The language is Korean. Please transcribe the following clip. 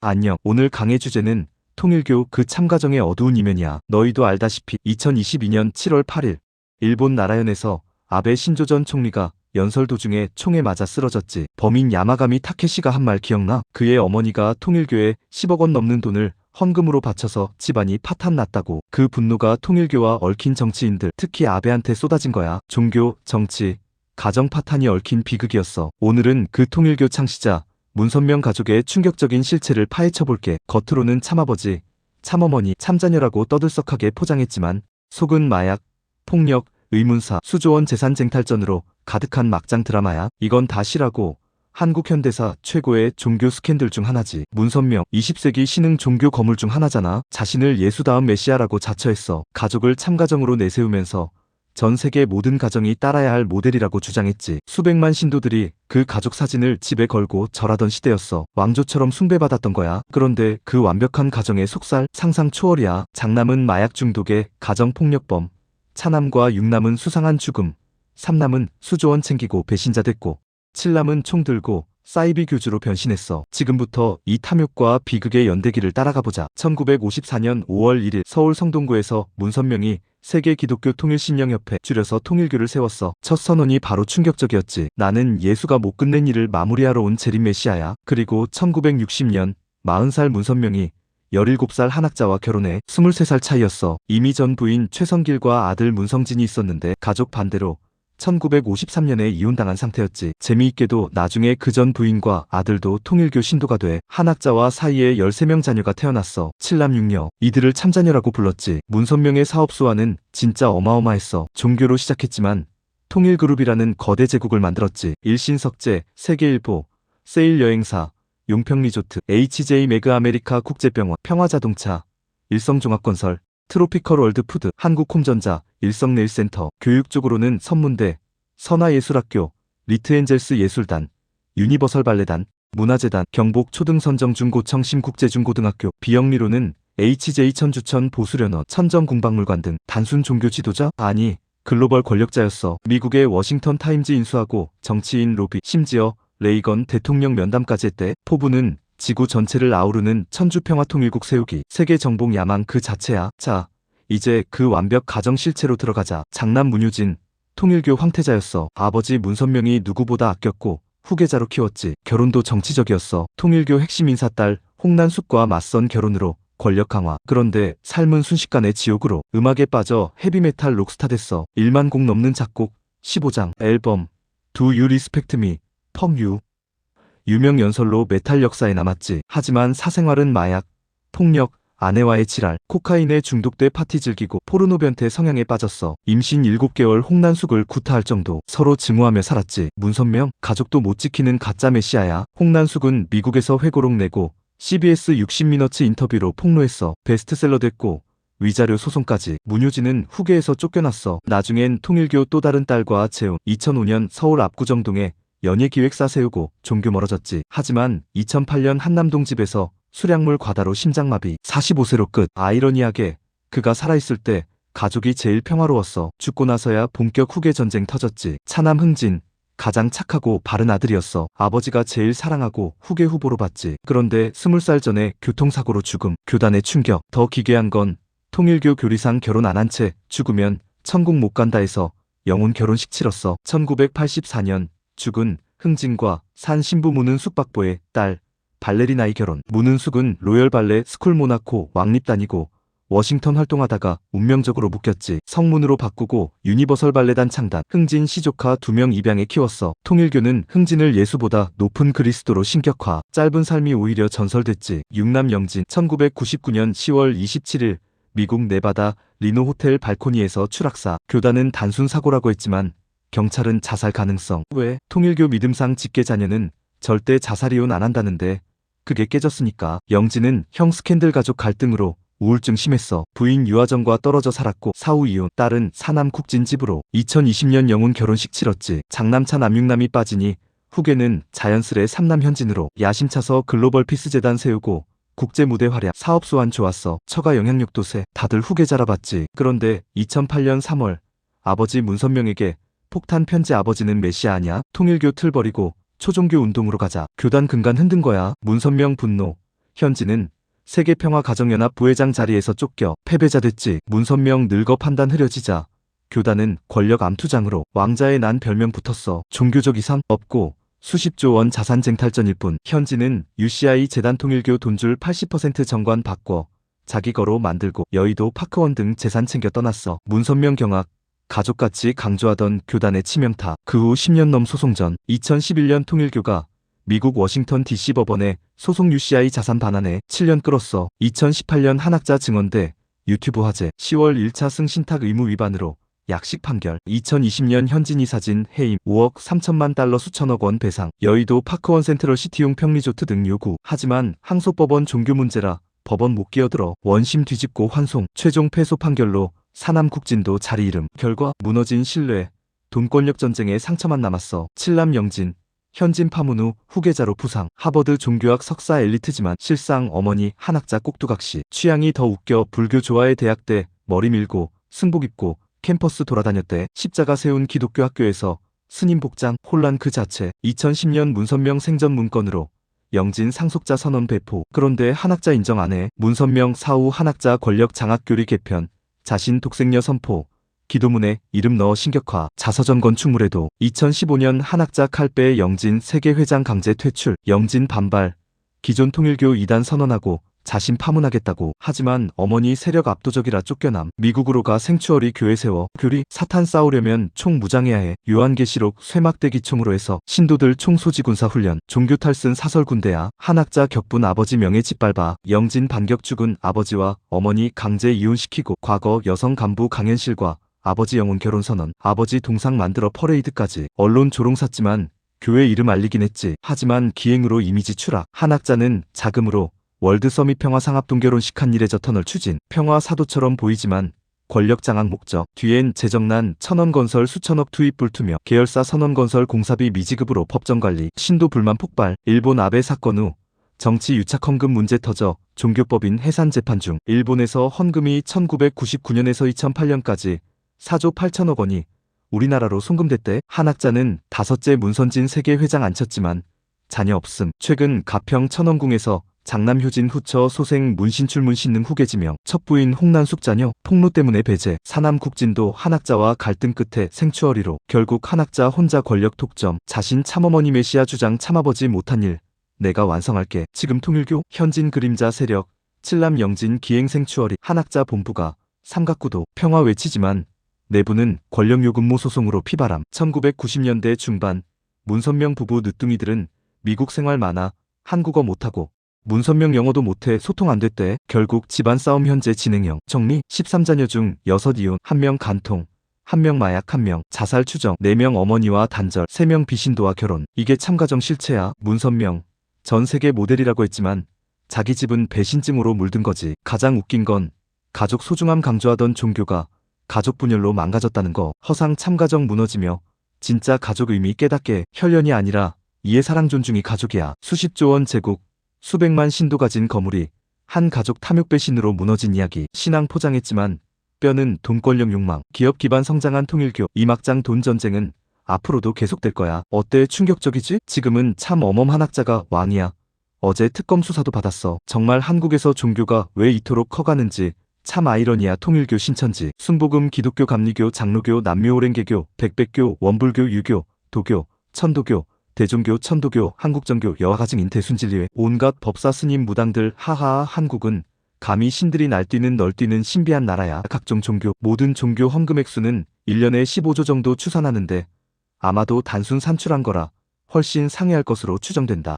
안녕. 오늘 강의 주제는 통일교 그 참가정의 어두운 이면이야. 너희도 알다시피 2022년 7월 8일 일본 나라현에서 아베 신조 전 총리가 연설 도중에 총에 맞아 쓰러졌지. 범인 야마가미 타케시가 한 말 기억나? 그의 어머니가 통일교에 10억 원 넘는 돈을 헌금으로 바쳐서 집안이 파탄났다고. 그 분노가 통일교와 얽힌 정치인들, 특히 아베한테 쏟아진 거야. 종교, 정치, 가정 파탄이 얽힌 비극이었어. 오늘은 그 통일교 창시자 문선명 가족의 충격적인 실체를 파헤쳐볼게. 겉으로는 참아버지, 참어머니, 참자녀라고 떠들썩하게 포장했지만 속은 마약, 폭력, 의문사, 수조원 재산 쟁탈전으로 가득한 막장 드라마야. 이건 다 시라고 한국 현대사 최고의 종교 스캔들 중 하나지. 문선명, 20세기 신흥 종교 거물 중 하나잖아. 자신을 예수다운 메시아라고 자처했어. 가족을 참가정으로 내세우면서 전 세계 모든 가정이 따라야 할 모델이라고 주장했지. 수백만 신도들이 그 가족 사진을 집에 걸고 절하던 시대였어. 왕조처럼 숭배받았던 거야. 그런데 그 완벽한 가정의 속살 상상 초월이야. 장남은 마약 중독의 가정폭력범, 차남과 육남은 수상한 죽음, 삼남은 수조원 챙기고 배신자 됐고, 칠남은 총 들고 사이비 교주로 변신했어. 지금부터 이 탐욕과 비극의 연대기를 따라가보자. 1954년 5월 1일 서울 성동구에서 문선명이 세계 기독교 통일신령협회 줄여서 통일교를 세웠어. 첫 선언이 바로 충격적이었지. 나는 예수가 못 끝낸 일을 마무리하러 온 재림 메시아야. 그리고 1960년 40살 문선명이 17살 한학자와 결혼해. 23살 차이였어. 이미 전 부인 최성길과 아들 문성진이 있었는데 가족 반대로 1953년에 이혼당한 상태였지. 재미있게도 나중에 그 전 부인과 아들도 통일교 신도가 돼 한학자와 사이에 13명 자녀가 태어났어. 7남 6녀. 이들을 참자녀라고 불렀지. 문선명의 사업 수완은 진짜 어마어마했어. 종교로 시작했지만 통일그룹이라는 거대 제국을 만들었지. 일신석재, 세계일보, 세일여행사, 용평리조트, HJ 매그 아메리카 국제병원, 평화자동차, 일성종합건설, 트로피컬 월드푸드, 한국홈전자, 일성네일센터. 교육 쪽으로는 선문대, 선화예술학교, 리트엔젤스 예술단, 유니버설 발레단, 문화재단, 경복 초등선정중고청 심국제중고등학교. 비영리로는 HJ 천주천 보수련원, 천정궁박물관 등. 단순 종교 지도자? 아니, 글로벌 권력자였어. 미국의 워싱턴 타임즈 인수하고 정치인 로비, 심지어 레이건 대통령 면담까지 했대. 포부는 지구 전체를 아우르는 천주평화통일국 세우기. 세계 정복 야망 그 자체야. 자, 이제 그 완벽 가정 실체로 들어가자. 장남 문효진, 통일교 황태자였어. 아버지 문선명이 누구보다 아꼈고 후계자로 키웠지. 결혼도 정치적이었어. 통일교 핵심 인사 딸 홍난숙과 맞선 결혼으로 권력 강화. 그런데 삶은 순식간에 지옥으로. 음악에 빠져 헤비메탈 록스타 됐어. 1만 곡 넘는 작곡, 15장 앨범, Do You Respect Me, From You. 유명 연설로 메탈 역사에 남았지. 하지만 사생활은 마약, 폭력, 아내와의 지랄, 코카인에 중독돼 파티 즐기고 포르노 변태 성향에 빠졌어. 임신 7개월 홍난숙을 구타할 정도. 서로 증오하며 살았지. 문선명, 가족도 못 지키는 가짜 메시아야. 홍난숙은 미국에서 회고록 내고 CBS 60미너츠 인터뷰로 폭로했어. 베스트셀러 됐고 위자료 소송까지. 문효진은 후계에서 쫓겨났어. 나중엔 통일교 또 다른 딸과 재혼. 2005년 서울 압구정동에 연예기획사 세우고 종교 멀어졌지. 하지만 2008년 한남동 집에서 수량물 과다로 심장마비. 45세로 끝. 아이러니하게 그가 살아있을 때 가족이 제일 평화로웠어. 죽고 나서야 본격 후계 전쟁 터졌지. 차남 흥진, 가장 착하고 바른 아들이었어. 아버지가 제일 사랑하고 후계 후보로 봤지. 그런데 20살 전에 교통사고로 죽음. 교단의 충격. 더 기괴한 건 통일교 교리상 결혼 안 한 채 죽으면 천국 못 간다 해서 영혼 결혼식 치렀어. 1984년 죽은 흥진과 산 신부 문은숙 박보의 딸 발레리나의 결혼. 문은숙은 로열 발레 스쿨 모나코 왕립 다니고 워싱턴 활동하다가 운명적으로 묶였지. 성문으로 바꾸고 유니버설 발레단 창단. 흥진 시조카 2명 입양해 키웠어. 통일교는 흥진을 예수보다 높은 그리스도로 신격화. 짧은 삶이 오히려 전설됐지. 육남 영진. 1999년 10월 27일 미국 네바다 리노 호텔 발코니에서 추락사. 교단은 단순 사고라고 했지만 경찰은 자살 가능성. 왜? 통일교 믿음상 직계 자녀는 절대 자살 이혼 안 한다는데 그게 깨졌으니까. 영진은 형 스캔들 가족 갈등으로 우울증 심했어. 부인 유아정과 떨어져 살았고 사후 이혼. 딸은 사남 국진 집으로. 2020년 영훈 결혼식 치렀지. 장남차 남육남이 빠지니 후계는 자연스레 삼남 현진으로. 야심차서 글로벌 피스 재단 세우고 국제 무대 활약. 사업 수완 좋았어. 처가 영향력도 세. 다들 후계자라 봤지. 그런데 2008년 3월 아버지 문선명에게 폭탄 편지. 아버지는 메시아 아냐? 통일교 틀 버리고 초종교 운동으로 가자. 교단 근간 흔든 거야. 문선명 분노. 현진은 세계평화가정연합 부회장 자리에서 쫓겨 패배자 됐지. 문선명 늙어 판단 흐려지자 교단은 권력 암투장으로 왕자의 난 별명 붙었어. 종교적 이상 없고 수십조 원 자산 쟁탈전일 뿐. 현진은 UCI 재단 통일교 돈줄 80% 정관 바꿔 자기 거로 만들고 여의도 파크원 등 재산 챙겨 떠났어. 문선명 경악 가족같이 강조하던 교단의 치명타. 그 후 10년 넘 소송 전 2011년 통일교가 미국 워싱턴 DC 법원에 소송 UCI 자산 반환에 7년 끌었어. 2018년 한학자 증언대 유튜브 화제. 10월 1차 승신탁 의무 위반으로 약식 판결. 2020년 현진이 사진 해임 5억 3천만 달러 수천억 원 배상. 여의도 파크원 센트럴 시티용 평리조트 등 요구. 하지만 항소법원 종교 문제라 법원 못 끼어들어 원심 뒤집고 환송. 최종 패소 판결로 사남국진도 자리 잃음. 결과 무너진 신뢰, 돈권력 전쟁에 상처만 남았어. 칠남 영진, 현진 파문 후 후계자로 부상. 하버드 종교학 석사 엘리트지만 실상 어머니 한학자 꼭두각시. 취향이 더 웃겨 불교 좋아해 대학때 머리 밀고 승복 입고 캠퍼스 돌아다녔대. 십자가 세운 기독교 학교에서 스님 복장. 혼란 그 자체. 2010년 문선명 생전 문건으로 영진 상속자 선언 배포. 그런데 한학자 인정 안 해. 문선명 사후 한학자 권력 장악교리 개편. 자신 독생녀 선포. 기도문에 이름 넣어 신격화. 자서전 건축물에도. 2015년 한학자 칼배에 영진 세계회장 강제 퇴출. 영진 반발. 기존 통일교 이단 선언하고 자신 파문하겠다고. 하지만 어머니 세력 압도적이라 쫓겨남. 미국으로 가 생추어리 교회 세워. 교리 사탄 싸우려면 총 무장해야 해. 요한계시록 쇠막대기 총으로 해서 신도들 총 소지 군사 훈련. 종교 탈쓴 사설 군대야. 한학자 격분 아버지 명예 짓밟아. 영진 반격 죽은 아버지와 어머니 강제 이혼시키고. 과거 여성 간부 강현실과 아버지 영혼 결혼 선언. 아버지 동상 만들어 퍼레이드까지. 언론 조롱 샀지만 교회 이름 알리긴 했지. 하지만 기행으로 이미지 추락. 한학자는 자금으로 월드 서밋 평화 상합 동결혼식 한일의 터널 추진. 평화 사도처럼 보이지만 권력 장악 목적. 뒤엔 재정난 천원건설 수천억 투입 불투명. 계열사 선원건설 공사비 미지급으로 법정관리. 신도 불만 폭발. 일본 아베 사건 후 정치 유착 헌금 문제 터져 종교법인 해산 재판 중. 일본에서 헌금이 1999년에서 2008년까지 4조 8천억 원이 우리나라로 송금됐대. 한학자는 5째 문선진 세계회장 앉혔지만 자녀 없음. 최근 가평 천원궁에서 장남효진 후처 소생 문신출 문신능 후계지명. 첫 부인 홍난숙 자녀 폭로 때문에 배제. 사남국진도 한학자와 갈등 끝에 생추어리로. 결국 한학자 혼자 권력 독점. 자신 참어머니 메시아 주장 참아버지 못한 일 내가 완성할게. 지금 통일교 현진 그림자 세력. 칠남 영진 기행 생추어리. 한학자 본부가 삼각구도 평화 외치지만 내부는 권력요금무 소송으로 피바람. 1990년대 중반 문선명 부부 늦둥이들은 미국 생활 많아 한국어 못하고 문선명 영어도 못해 소통 안 됐대. 결국 집안 싸움 현재 진행형. 정리. 13자녀 중 6 이혼, 1명 간통, 1명 마약, 1명 자살 추정, 4명 어머니와 단절, 3명 비신도와 결혼. 이게 참가정 실체야. 문선명 전 세계 모델이라고 했지만 자기 집은 배신증으로 물든 거지. 가장 웃긴 건 가족 소중함 강조하던 종교가 가족 분열로 망가졌다는 거. 허상 참가정 무너지며 진짜 가족 의미 깨닫게. 혈연이 아니라 이해 사랑 존중이 가족이야. 수십조 원 제국, 수백만 신도 가진 거물이 한 가족 탐욕 배신으로 무너진 이야기. 신앙 포장했지만 뼈는 돈권력 욕망. 기업 기반 성장한 통일교. 이 막장 돈 전쟁은 앞으로도 계속될 거야. 어때? 충격적이지? 지금은 참 어멈 한학자가 왕이야. 어제 특검 수사도 받았어. 정말 한국에서 종교가 왜 이토록 커가는지 참 아이러니야. 통일교 신천지, 순복음, 기독교, 감리교, 장로교, 남묘오랭개교, 백백교, 원불교, 유교, 도교, 천도교, 대종교, 천도교, 한국정교, 여화가증, 인태순진리회, 온갖 법사 스님 무당들. 하하하. 한국은 감히 신들이 날뛰는 널뛰는 신비한 나라야. 각종 종교, 모든 종교 헌금 액수는 1년에 15조 정도 추산하는데 아마도 단순 산출한 거라 훨씬 상회할 것으로 추정된다.